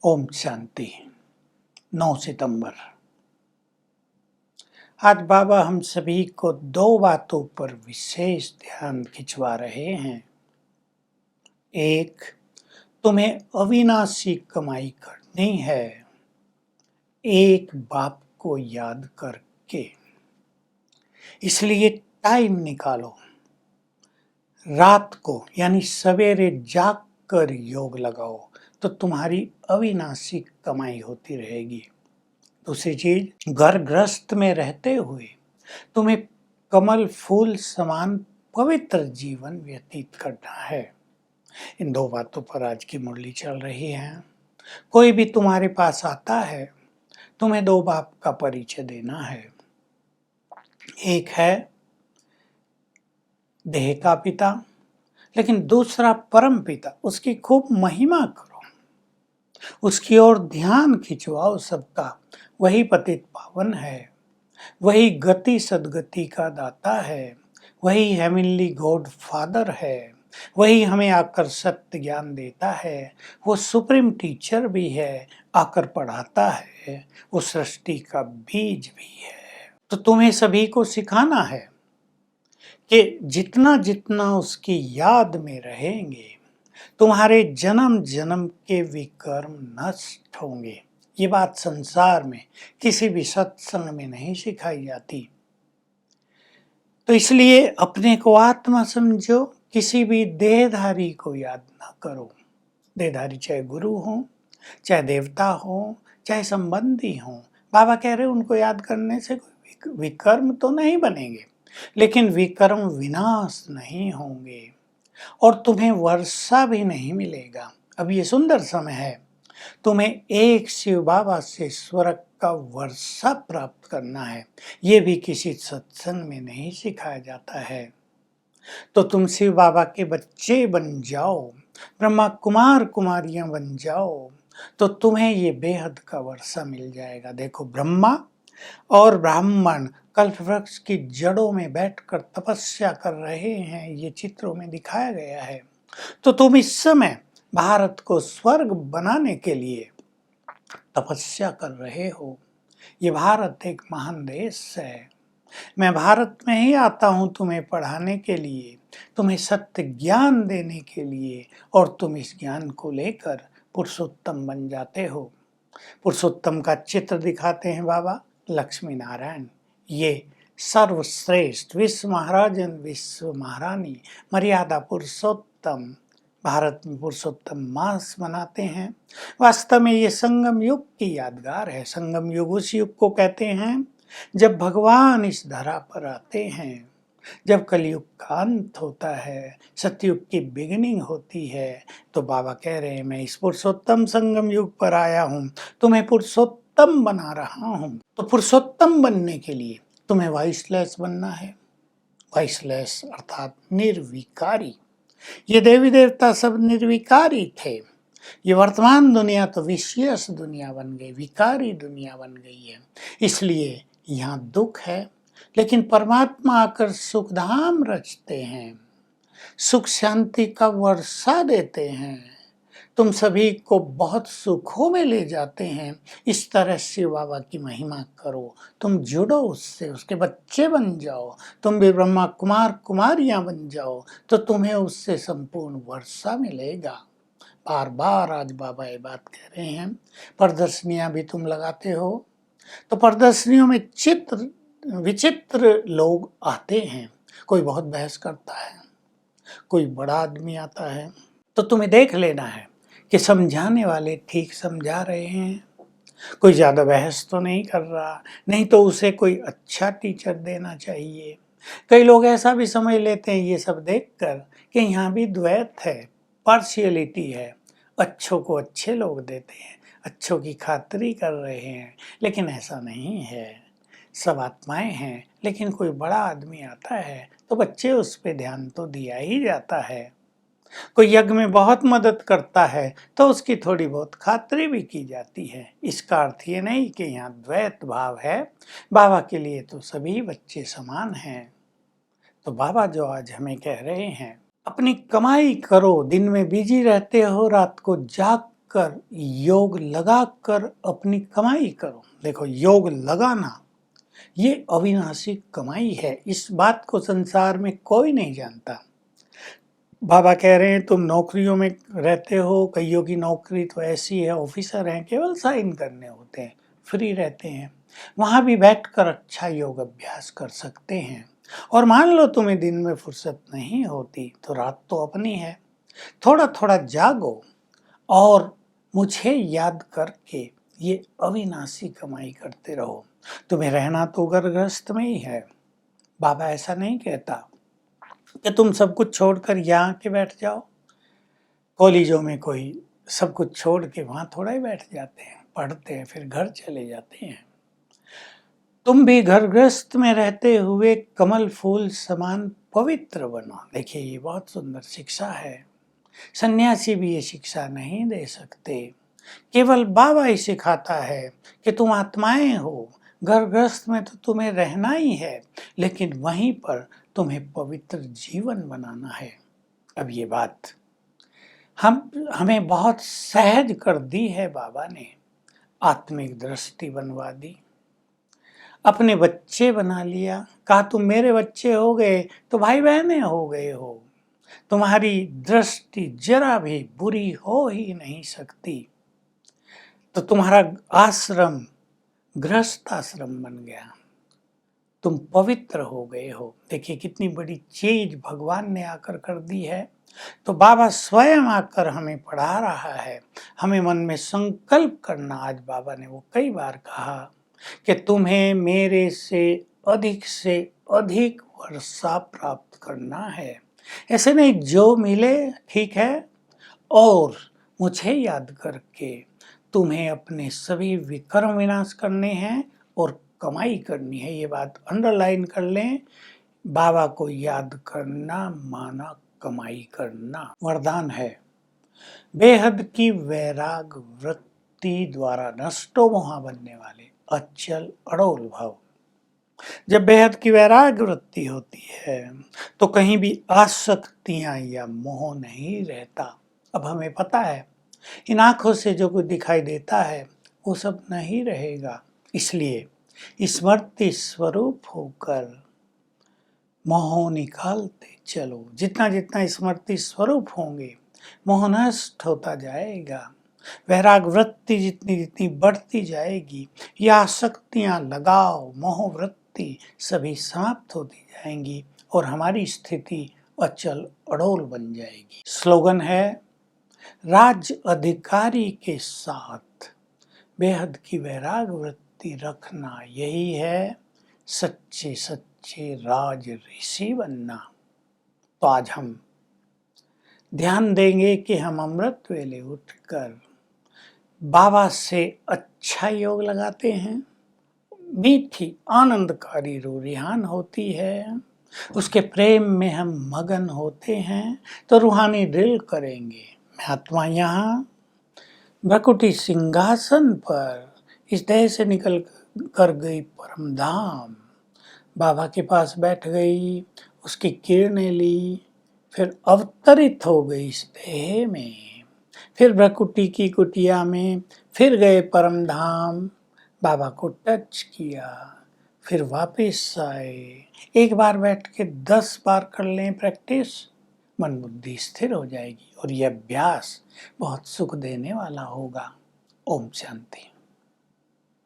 ओम शांति। 9 सितंबर। आज बाबा हम सभी को दो बातों पर विशेष ध्यान खिंचवा रहे हैं। एक, तुम्हें अविनाशी कमाई करनी है, एक बाप को याद करके। इसलिए टाइम निकालो, रात को यानी सवेरे जाग कर योग लगाओ तो तुम्हारी अविनाशी कमाई होती रहेगी। दूसरी चीज, घर गृहस्थ में रहते हुए तुम्हें कमल फूल समान पवित्र जीवन व्यतीत करना है। इन दो बातों पर आज की मुरली चल रही है। कोई भी तुम्हारे पास आता है, तुम्हें दो बाप का परिचय देना है। एक है देह का पिता, लेकिन दूसरा परम पिता। उसकी खूब महिमा करो, उसकी ओर ध्यान खिंचवाओ सबका। वही पतित पावन है, वही गति सदगति का दाता है, वही हेवनली गॉड फादर है, वही हमें आकर सत्य ज्ञान देता है। वो सुप्रीम टीचर भी है, आकर पढ़ाता है। वो सृष्टि का बीज भी है। तो तुम्हें सभी को सिखाना है कि जितना जितना उसकी याद में रहेंगे, तुम्हारे जन्म जन्म के विकर्म नष्ट होंगे। ये बात संसार में किसी भी सत्संग में नहीं सिखाई जाती। तो इसलिए अपने को आत्मा समझो, किसी भी देहधारी को याद ना करो। देहधारी चाहे गुरु हो, चाहे देवता हो, चाहे संबंधी हो। बाबा कह रहे उनको याद करने से कोई विकर्म तो नहीं बनेंगे, लेकिन विकर्म विनाश नहीं होंगे और तुम्हें वर्षा भी नहीं मिलेगा। अब ये सुंदर समय है, तुम्हें एक शिव बाबा से स्वर्ग का वर्षा प्राप्त करना है। ये भी किसी सत्संग में नहीं सिखाया जाता है। तो तुम शिव बाबा के बच्चे बन जाओ, ब्रह्मा कुमार कुमारियां बन जाओ, तो तुम्हें ये बेहद का वर्षा मिल जाएगा। देखो, ब्रह्मा और ब्राह्मण कल्प वृक्ष की जड़ों में बैठकर तपस्या कर रहे हैं। ये चित्रों में दिखाया गया है। तो तुम इस समय भारत को स्वर्ग बनाने के लिए तपस्या कर रहे हो। ये भारत एक महान देश है। मैं भारत में ही आता हूँ तुम्हें पढ़ाने के लिए, तुम्हें सत्य ज्ञान देने के लिए, और तुम इस ज्ञान को लेकर पुरुषोत्तम बन जाते हो। पुरुषोत्तम का चित्र दिखाते हैं बाबा लक्ष्मी नारायण। ये सर्वश्रेष्ठ विश्व महाराजन, विश्व महारानी, मर्यादा पुरुषोत्तम। भारत में पुरुषोत्तम मास मनाते हैं। वास्तव में ये संगम युग की यादगार है। संगम युग उस युग को कहते हैं जब भगवान इस धरा पर आते हैं, जब कलयुग का अंत होता है, सतयुग की बिगिनिंग होती है। तो बाबा कह रहे हैं मैं इस पुरुषोत्तम संगम युग पर आया हूँ, तुम्हें पुरुषोत्तम बना रहा हूँ। तो पुरुषोत्तम बनने के लिए तुम्हें वाइसलेस बनना है। वाइसलेस अर्थात निर्विकारी। ये देवी देवता सब निर्विकारी थे। ये वर्तमान दुनिया तो विशेष दुनिया बन गई, विकारी दुनिया बन गई है। इसलिए यहाँ दुख है, लेकिन परमात्मा आकर सुखधाम रचते हैं, सुख शांति का वर्षा देते हैं, तुम सभी को बहुत सुखों में ले जाते हैं। इस तरह शिव बाबा की महिमा करो, तुम जुड़ो उससे, उसके बच्चे बन जाओ, तुम भी ब्रह्मा कुमार कुमारियां बन जाओ, तो तुम्हें उससे संपूर्ण वर्षा मिलेगा। बार बार आज बाबा ये बात कह रहे हैं। प्रदर्शनियां भी तुम लगाते हो, तो प्रदर्शनियों में चित्र विचित्र लोग आते हैं। कोई बहुत बहस करता है, कोई बड़ा आदमी आता है, तो तुम्हें देख लेना है कि समझाने वाले ठीक समझा रहे हैं, कोई ज़्यादा बहस तो नहीं कर रहा, नहीं तो उसे कोई अच्छा टीचर देना चाहिए। कई लोग ऐसा भी समझ लेते हैं ये सब देखकर कि यहाँ भी द्वैत है, पार्शियलिटी है, अच्छों को अच्छे लोग देते हैं, अच्छों की खातिरी कर रहे हैं। लेकिन ऐसा नहीं है, सब आत्माएं हैं। लेकिन कोई बड़ा आदमी आता है तो बच्चे उस पे ध्यान तो दिया ही जाता है। कोई यज्ञ में बहुत मदद करता है तो उसकी थोड़ी बहुत खातिरी भी की जाती है। इसका अर्थ ये नहीं कि यहाँ द्वैत भाव है। बाबा के लिए तो सभी बच्चे समान हैं। तो बाबा जो आज हमें कह रहे हैं, अपनी कमाई करो। दिन में बिजी रहते हो, रात को जाग कर योग लगाकर अपनी कमाई करो। देखो, योग लगाना ये अविनाशी कमाई है। इस बात को संसार में कोई नहीं जानता। बाबा कह रहे हैं तुम नौकरियों में रहते हो, कईयों की नौकरी तो ऐसी है, ऑफिसर हैं, केवल साइन करने होते हैं, फ्री रहते हैं। वहाँ भी बैठकर अच्छा योग अभ्यास कर सकते हैं। और मान लो तुम्हें दिन में फुर्सत नहीं होती तो रात तो अपनी है, थोड़ा थोड़ा जागो और मुझे याद करके ये अविनाशी कमाई करते रहो। तुम्हें रहना तो गर्भगृहस्थ में ही है। बाबा ऐसा नहीं कहता कि तुम सब कुछ छोड़कर यहाँ के बैठ जाओ। कॉलेजों में कोई सब कुछ छोड़ के वहाँ थोड़ा ही बैठ जाते हैं, पढ़ते हैं, फिर घर चले जाते हैं। तुम भी घरगृहस्थ में रहते हुए कमल फूल समान पवित्र बनो। देखिए, ये बहुत सुंदर शिक्षा है। सन्यासी भी ये शिक्षा नहीं दे सकते। केवल बाबा ही सिखाता है कि तुम आत्माएं हो। घरगृहस्थ में तो तुम्हें रहना ही है, लेकिन वहीं पर तुम्हें पवित्र जीवन बनाना है। अब ये बात हमें बहुत सहज कर दी है बाबा ने। आत्मिक दृष्टि बनवा दी, अपने बच्चे बना लिया। कहा तुम मेरे बच्चे हो गए तो भाई बहनें हो गए हो। तुम्हारी दृष्टि जरा भी बुरी हो ही नहीं सकती। तो तुम्हारा आश्रम गृहस्थ आश्रम बन गया, तुम पवित्र हो गए हो। देखिए कितनी बड़ी चीज भगवान ने आकर कर दी है। तो बाबा स्वयं आकर हमें पढ़ा रहा है। हमें मन में संकल्प करना, आज बाबा ने वो कई बार कहा कि तुम्हें मेरे से अधिक वर्षा प्राप्त करना है। ऐसे नहीं जो मिले ठीक है, और मुझे याद करके तुम्हें अपने सभी विकर्म विनाश करने हैं और कमाई करनी है। ये बात अंडरलाइन कर लें। बाबा को याद करना माना कमाई करना। वरदान है, बेहद की वैराग वृत्ति द्वारा नष्टो मोहा बनने वाले अचल अड़ोल भाव। जब बेहद की वैराग वृत्ति होती है तो कहीं भी आसक्तियां या मोह नहीं रहता। अब हमें पता है इन आंखों से जो कुछ दिखाई देता है वो सब नहीं रहेगा। इसलिए स्मृति स्वरूप होकर मोह निकालते चलो। जितना जितना स्मृति स्वरूप होंगे मोह नष्ट होता जाएगा। वैराग वृत्ति जितनी जितनी बढ़ती जाएगी, या आसक्तियां, लगाव, मोह वृत्ति सभी समाप्त होती जाएंगी और हमारी स्थिति अचल अड़ोल बन जाएगी। स्लोगन है, राज्य अधिकारी के साथ बेहद की वैराग वृत्ति रखना, यही है सच्चे सच्चे राज ऋषि बनना। तो आज हम ध्यान देंगे कि हम अमृत वेले उठकर बाबा से अच्छा योग लगाते हैं। मीठी आनंदकारी रूरिहान होती है, उसके प्रेम में हम मगन होते हैं। तो रूहानी ड्रिल करेंगे। मैं आत्मा यहाँ भ्रकुटी सिंहासन पर इस देह से निकल कर गई परम धाम। बाबा के पास बैठ गई, उसकी किरणें ली, फिर अवतरित हो गई इस देह में, फिर भ्रकुटी की कुटिया में, फिर गए परम धाम, बाबा को टच किया, फिर वापस आए। एक बार बैठ के 10 बार कर लें प्रैक्टिस, मन बुद्धि स्थिर हो जाएगी और यह अभ्यास बहुत सुख देने वाला होगा। ओम शांति।